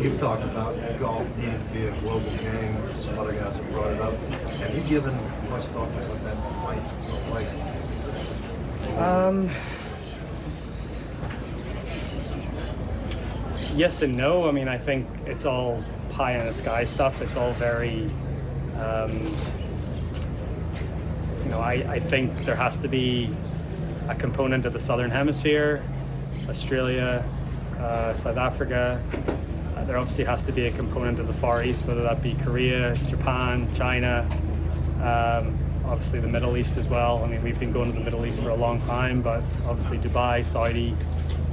You've talked about golf needing to be a global game. Some other guys have brought it up. Have you given much thought to what that might look like? Yes and no. I mean, I think it's all pie in the sky stuff. It's all very, I think there has to be a component of the Southern Hemisphere, Australia, South Africa. There obviously has to be a component of the Far East, whether that be Korea, Japan, China, obviously the Middle East as well. I mean, we've been going to the Middle East for a long time, but obviously Dubai, Saudi,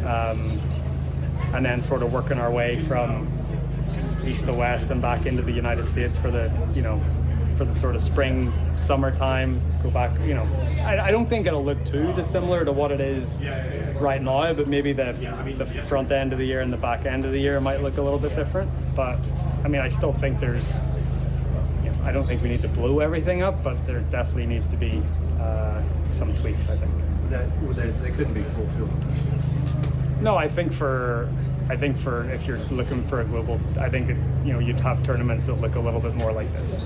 and then sort of working our way from east to west and back into the United States for the, for the sort of spring, summertime, go back, I don't think it'll look too dissimilar to what it is right now, but maybe the front end of the year and the back end of the year might look a little bit different. But I mean, I still think there's, I don't think we need to blow everything up, but there definitely needs to be some tweaks, I think. They couldn't be fulfilled. No, I think for if you're looking for a global, I think you'd have tournaments that look a little bit more like this.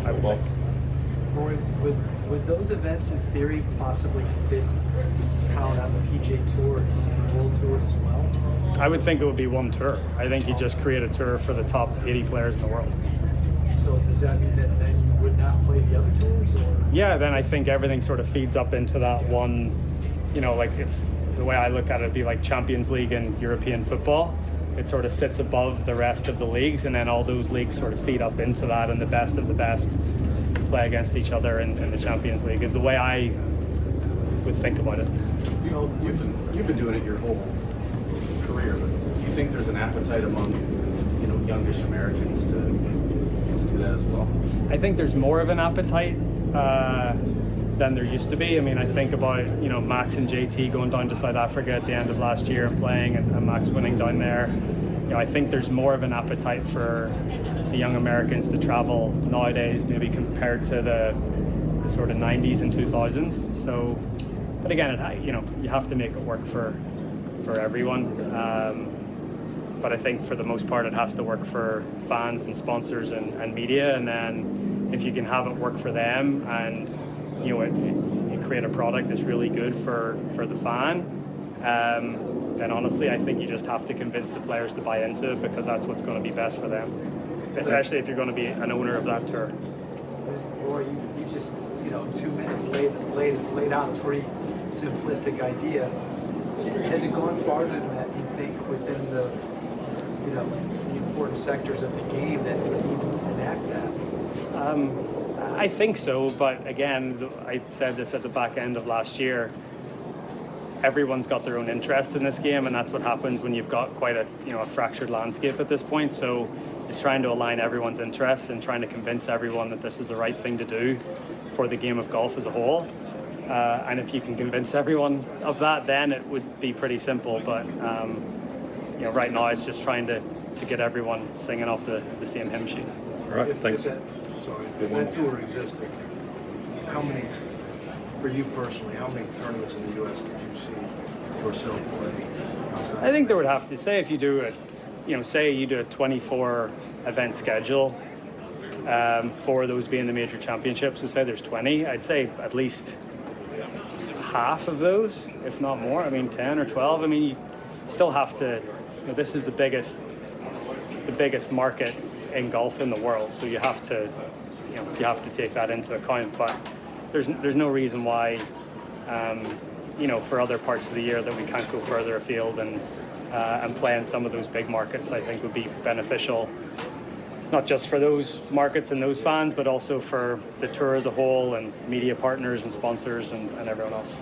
I would think. Rory, would those events in theory possibly count on the PGA Tour to the World Tour as well? I would think it would be one tour. I think you just create a tour for the top 80 players in the world. So does that mean that then you would not play the other tours? Or? Yeah, then I think everything sort of feeds up into that one, like if the way I look at it would be like Champions League in European football. It sort of sits above the rest of the leagues, and then all those leagues sort of feed up into that, and the best of the best play against each other in the Champions League is the way I would think about it. You've been doing it your whole career, but do you think there's an appetite among youngish Americans to do that as well? I think there's more of an appetite than there used to be. I mean, I think about Max and JT going down to South Africa at the end of last year and playing, and Max winning down there. I think there's more of an appetite for the young Americans to travel nowadays, maybe compared to the sort of 90s and 2000s. So, but again, you have to make it work for everyone. But I think for the most part, it has to work for fans and sponsors and media. And then if you can have it work for them, and you create a product that's really good for the fan, then honestly, I think you just have to convince the players to buy into it, because that's what's going to be best for them, especially if you're going to be an owner of that tour. Rory, you just 2 minutes laid out a pretty simplistic idea. Has it gone farther than that, do you think, within the important sectors of the game that would even enact that? I think so, but again, I said this at the back end of last year. Everyone's got their own interest in this game, and that's what happens when you've got quite a fractured landscape at this point. So it's trying to align everyone's interests and trying to convince everyone that this is the right thing to do for the game of golf as a whole. And if you can convince everyone of that, then it would be pretty simple. But right now it's just trying to get everyone singing off the same hymn sheet. All right, thanks. If that tour existed, how many, for you personally, how many tournaments in the U.S. could you see yourself playing? I think there would have to, say if you do it, say you do a 24 event schedule, 4 of those being the major championships, so say there's 20, I'd say at least half of those, if not more. I mean, 10 or 12. I mean, you still have to, this is the biggest market in golf in the world, so you have to take that into account. But there's no reason why for other parts of the year that we can't go further afield and play in some of those big markets. I think would be beneficial, not just for those markets and those fans, but also for the tour as a whole and media partners and sponsors and everyone else.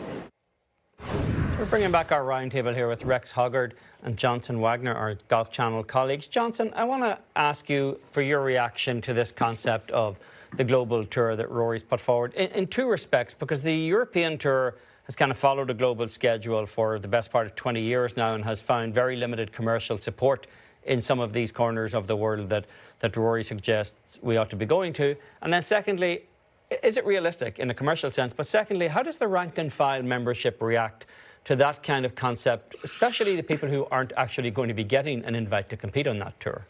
We're bringing back our roundtable here with Rex Hoggard and Johnson Wagner, our Golf Channel colleagues. Johnson, I want to ask you for your reaction to this concept of the global tour that Rory's put forward in 2 respects, because the European tour has kind of followed a global schedule for the best part of 20 years now and has found very limited commercial support in some of these corners of the world that Rory suggests we ought to be going to. And then secondly, is it realistic in a commercial sense? But secondly, how does the rank and file membership react to that kind of concept, especially the people who aren't actually going to be getting an invite to compete on that tour?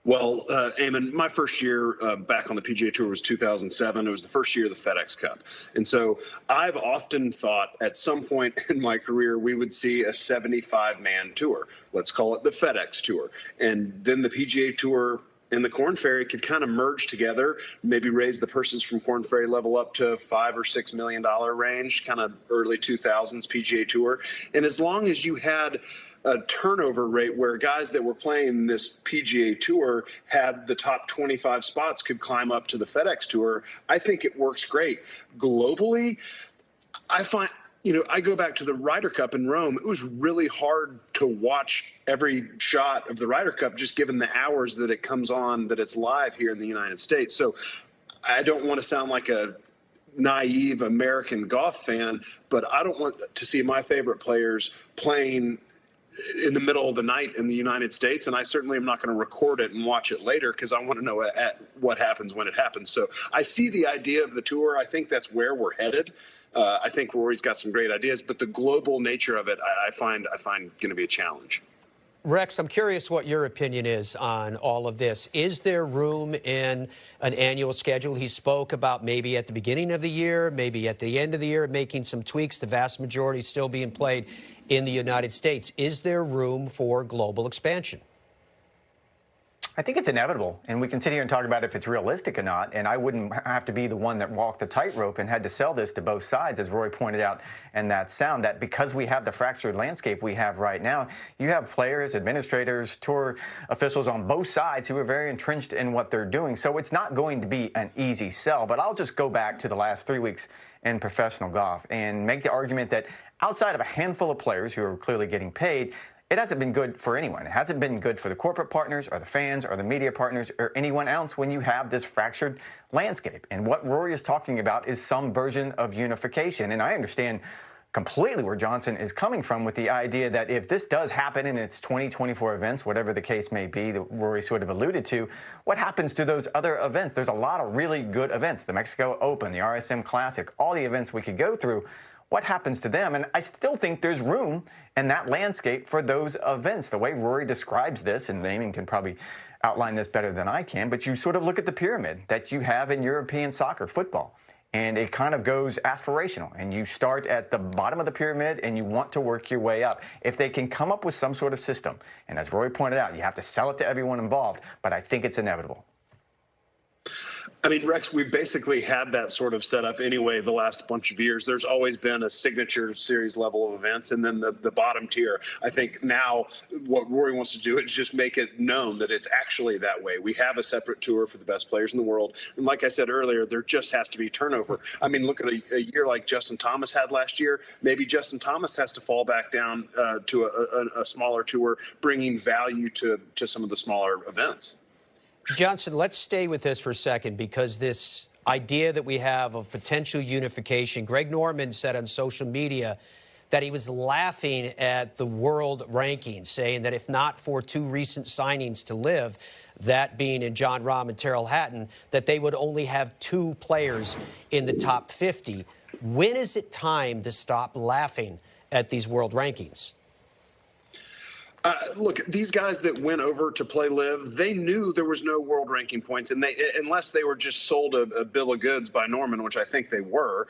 Well, Eamon, my first year back on the PGA Tour was 2007. It was the first year of the FedEx Cup. And so I've often thought at some point in my career we would see a 75-man tour. Let's call it the FedEx Tour. And then the PGA Tour and the Korn Ferry could kind of merge together, maybe raise the purses from Korn Ferry level up to $5 or $6 million range, kind of early 2000s PGA Tour. And as long as you had a turnover rate where guys that were playing this PGA Tour had the top 25 spots could climb up to the FedEx Tour, I think it works great. Globally, I find, I go back to the Ryder Cup in Rome. It was really hard to watch every shot of the Ryder Cup, just given the hours that it comes on, that it's live here in the United States. So I don't want to sound like a naive American golf fan, but I don't want to see my favorite players playing in the middle of the night in the United States, and I certainly am not going to record it and watch it later because I want to know what happens when it happens. So I see the idea of the tour. I think that's where we're headed. I think Rory's got some great ideas, but the global nature of it, I find going to be a challenge. Rex, I'm curious what your opinion is on all of this. Is there room in an annual schedule? He spoke about maybe at the beginning of the year, maybe at the end of the year, making some tweaks, the vast majority still being played in the United States. Is there room for global expansion? I think it's inevitable, and we can sit here and talk about if it's realistic or not, and I wouldn't have to be the one that walked the tightrope and had to sell this to both sides, as Rory pointed out in that sound, that because we have the fractured landscape we have right now, you have players, administrators, tour officials on both sides who are very entrenched in what they're doing. So it's not going to be an easy sell, but I'll just go back to the last 3 weeks in professional golf and make the argument that outside of a handful of players who are clearly getting paid, it hasn't been good for anyone. It hasn't been good for the corporate partners or the fans or the media partners or anyone else when you have this fractured landscape. And what Rory is talking about is some version of unification. And I understand completely where Johnson is coming from with the idea that if this does happen in its 2024 events, whatever the case may be that Rory sort of alluded to, what happens to those other events? There's a lot of really good events, the Mexico Open, the RSM Classic, all the events we could go through. What happens to them? And I still think there's room in that landscape for those events. The way Rory describes this, and Eamon can probably outline this better than I can, but you sort of look at the pyramid that you have in European soccer, football, and it kind of goes aspirational. And you start at the bottom of the pyramid and you want to work your way up. If they can come up with some sort of system, and as Rory pointed out, you have to sell it to everyone involved, but I think it's inevitable. I mean, Rex, we basically had that sort of set up anyway the last bunch of years. There's always been a signature series level of events, and then the bottom tier. I think now what Rory wants to do is just make it known that it's actually that way. We have a separate tour for the best players in the world. And like I said earlier, there just has to be turnover. I mean, look at a year like Justin Thomas had last year. Maybe Justin Thomas has to fall back down to a smaller tour, bringing value to some of the smaller events. Johnson, let's stay with this for a second, because this idea that we have of potential unification, Greg Norman said on social media that he was laughing at the world rankings, saying that if not for two recent signings to live, that being in Jon Rahm and Terrell Hatton, that they would only have two players in the top 50. When is it time to stop laughing at these world rankings? Look, these guys that went over to play live, they knew there was no world ranking points, and unless they were just sold a bill of goods by Norman, which I think they were,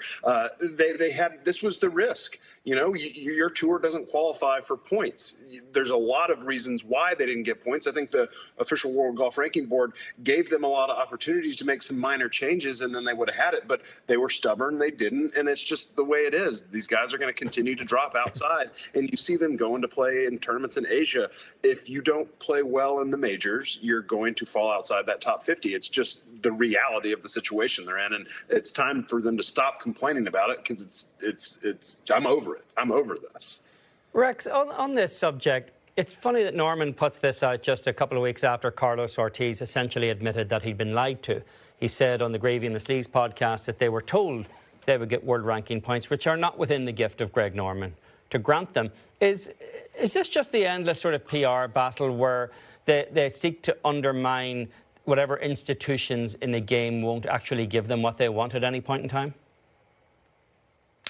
they had, this was the risk. You know, your tour doesn't qualify for points. There's a lot of reasons why they didn't get points. I think the official World Golf Ranking Board gave them a lot of opportunities to make some minor changes, and then they would have had it, but they were stubborn. They didn't, and it's just the way it is. These guys are going to continue to drop outside, and you see them going to play in tournaments in Asia. If you don't play well in the majors, you're going to fall outside that top 50. It's just the reality of the situation they're in, and it's time for them to stop complaining about it, because it's I'm over it. I'm over this. Rex, on this subject, it's funny that Norman puts this out just a couple of weeks after Carlos Ortiz essentially admitted that he'd been lied to. He said on the Gravy and the Sleeves podcast that they were told they would get world ranking points, which are not within the gift of Greg Norman to grant them. Is this just the endless sort of PR battle where they seek to undermine whatever institutions in the game won't actually give them what they want at any point in time?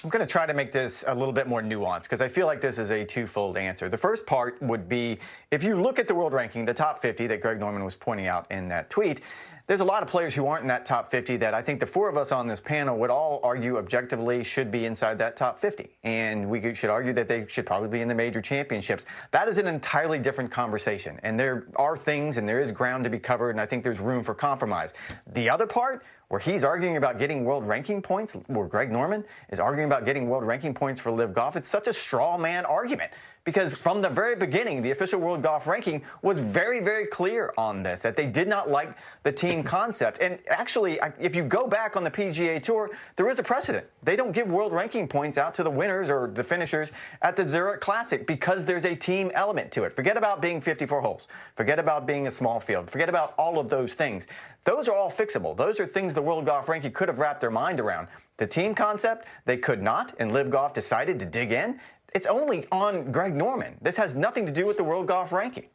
I'm going to try to make this a little bit more nuanced because I feel like this is a twofold answer. The first part would be, if you look at the world ranking, the top 50 that Greg Norman was pointing out in that tweet, there's a lot of players who aren't in that top 50 that I think the four of us on this panel would all argue objectively should be inside that top 50. And we should argue that they should probably be in the major championships. That is an entirely different conversation. And there are things and there is ground to be covered, and I think there's room for compromise. The other part, where he's arguing about getting world ranking points, where Greg Norman is arguing about getting world ranking points for LIV Golf, it's such a straw man argument. Because from the very beginning, the official World Golf Ranking was very, very clear on this, that they did not like the team concept. And actually, if you go back on the PGA Tour, there is a precedent. They don't give world ranking points out to the winners or the finishers at the Zurich Classic because there's a team element to it. Forget about being 54 holes. Forget about being a small field. Forget about all of those things. Those are all fixable. Those are things the World Golf Ranking could have wrapped their mind around. The team concept, they could not, and LIV Golf decided to dig in. It's only on Greg Norman. This has nothing to do with the World Golf Ranking.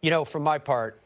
You know, for my part,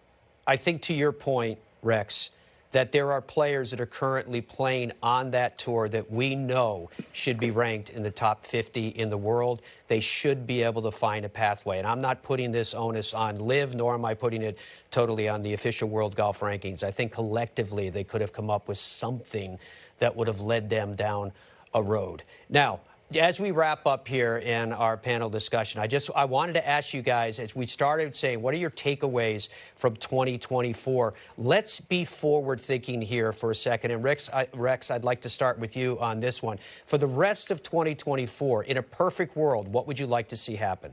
I think to your point, Rex, that there are players that are currently playing on that tour that we know should be ranked in the top 50 in the world. They should be able to find a pathway. And I'm not putting this onus on LIV, nor am I putting it totally on the official World Golf Rankings. I think collectively they could have come up with something that would have led them down a road. Now, as we wrap up here in our panel discussion, I wanted to ask you guys, as we started saying, what are your takeaways from 2024? Let's be forward-thinking here for a second. And Rex, I'd like to start with you on this one. For the rest of 2024, in a perfect world, what would you like to see happen?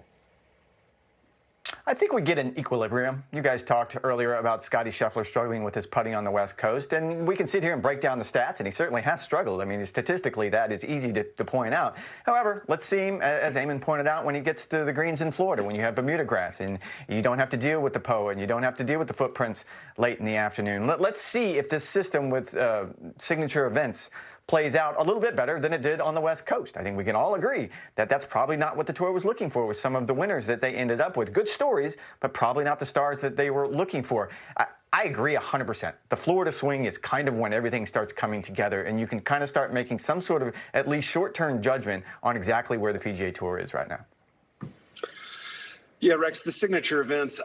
I think we get an equilibrium. You guys talked earlier about Scottie Scheffler struggling with his putting on the West Coast, and we can sit here and break down the stats, and he certainly has struggled. I mean, statistically, that is easy to point out. However, let's see him, as Eamon pointed out, when he gets to the greens in Florida, when you have Bermuda grass, and you don't have to deal with the POA, and you don't have to deal with the footprints late in the afternoon. Let's see if this system with signature events plays out a little bit better than it did on the West Coast. I think we can all agree that that's probably not what the tour was looking for with some of the winners that they ended up with. Good stories, but probably not the stars that they were looking for. I agree 100%. The Florida swing is kind of when everything starts coming together, and you can kind of start making some sort of at least short-term judgment on exactly where the PGA Tour is right now. Yeah, Rex, the signature events,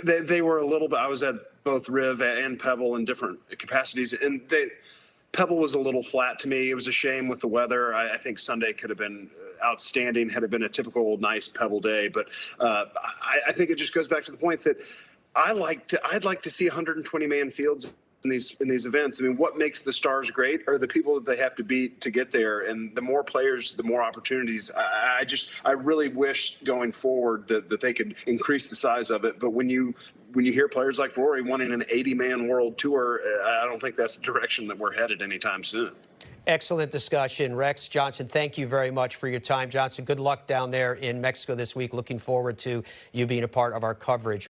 they were a little bit, I was at both Riv and Pebble in different capacities, and Pebble was a little flat to me. It was a shame with the weather. I think Sunday could have been outstanding had it been a typical nice Pebble day. But I think it just goes back to the point that I'd like to see 120-man fields in these events. I mean, what makes the stars great are the people that they have to beat to get there. And the more players, the more opportunities. I really wish going forward that they could increase the size of it. But when you hear players like Rory wanting an 80-man world tour, I don't think that's the direction that we're headed anytime soon. Excellent discussion. Rex, Johnson, thank you very much for your time. Johnson, good luck down there in Mexico this week. Looking forward to you being a part of our coverage.